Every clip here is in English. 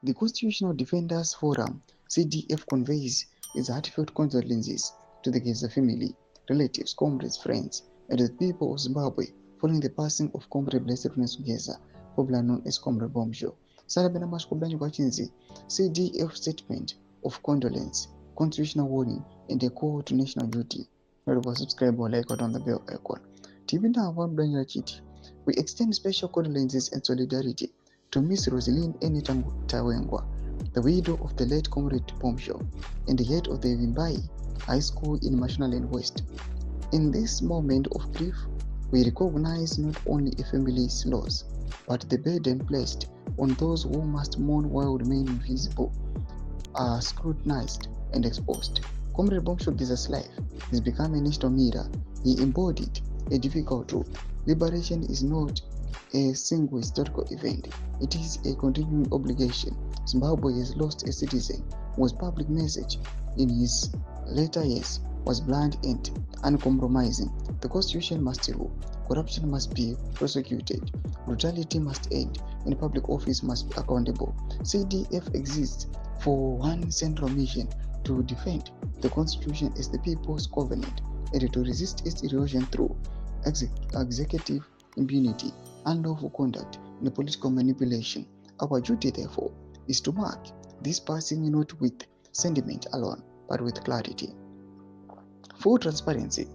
The Constitutional Defenders Forum (CDF) conveys its heartfelt condolences to the Geza family, relatives, comrades, friends, and the people of Zimbabwe following the passing of Comrade Blessedness Geza, popularly known as Comrade Bombshell. Sarabena Mashkoblanyi CDF statement of condolence, constitutional warning, and a call to national duty. Remember, subscribe or like or on the bell icon. We extend special condolences and solidarity to Miss Rosaline Enitangutawengwa, the widow of the late Comrade Bombshell, and the head of the Wimbai High School in Mashonaland West. In this moment of grief, we recognize not only a family's loss, but the burden placed on those who must mourn while remaining visible, are scrutinized and exposed. Comrade Bombshell Geza's life has become a national mirror. He embodied a difficult truth. Liberation is not a single historical event. It is a continuing obligation. Zimbabwe has lost a citizen whose public message in his later years was blunt and uncompromising. The Constitution must rule. Corruption must be prosecuted. Brutality must end, and public office must be accountable. CDF exists for one central mission: to defend the Constitution as the people's covenant, and to resist its erosion through executive impunity, unlawful conduct, and political manipulation. Our duty, therefore, is to mark this passing not with sentiment alone, but with clarity. Full transparency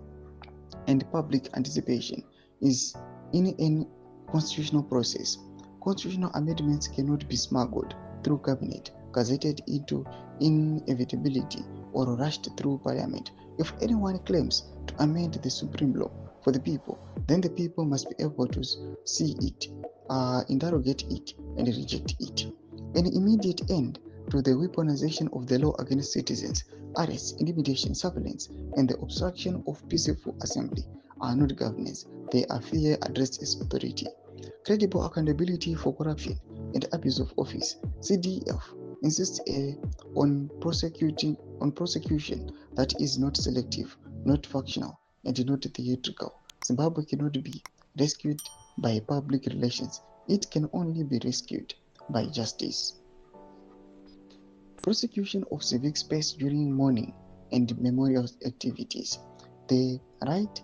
and public anticipation is in any constitutional process. Constitutional amendments cannot be smuggled through cabinet, gazetted into inevitability, or rushed through parliament. If anyone claims to amend the supreme law for the people, then the people must be able to see it, interrogate it, and reject it. An immediate end to the weaponization of the law against citizens, arrests, intimidation, surveillance, and the obstruction of peaceful assembly are not governance. They are fear addressed as authority. Credible accountability for corruption and abuse of office. CDF insists on prosecution that is not selective, not factional, and not theatrical. Zimbabwe cannot be rescued by public relations. It can only be rescued by justice. Prosecution of civic space during mourning and memorial activities. The right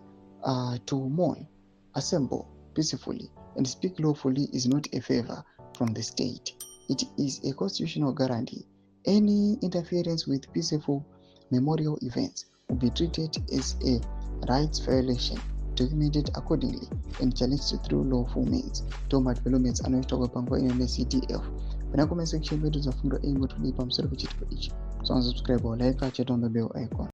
to mourn, assemble peacefully, and speak lawfully is not a favor from the state. It is a constitutional guarantee. Any interference with peaceful memorial events will be treated as a rights violation, documented accordingly, and challenged through lawful means. Toma developments anoitwa pangwa ine CDF. Pana comment section medu za fundo ingo tulipa msoro kuchitwa ichi. So subscribe or like, chat on the bell icon.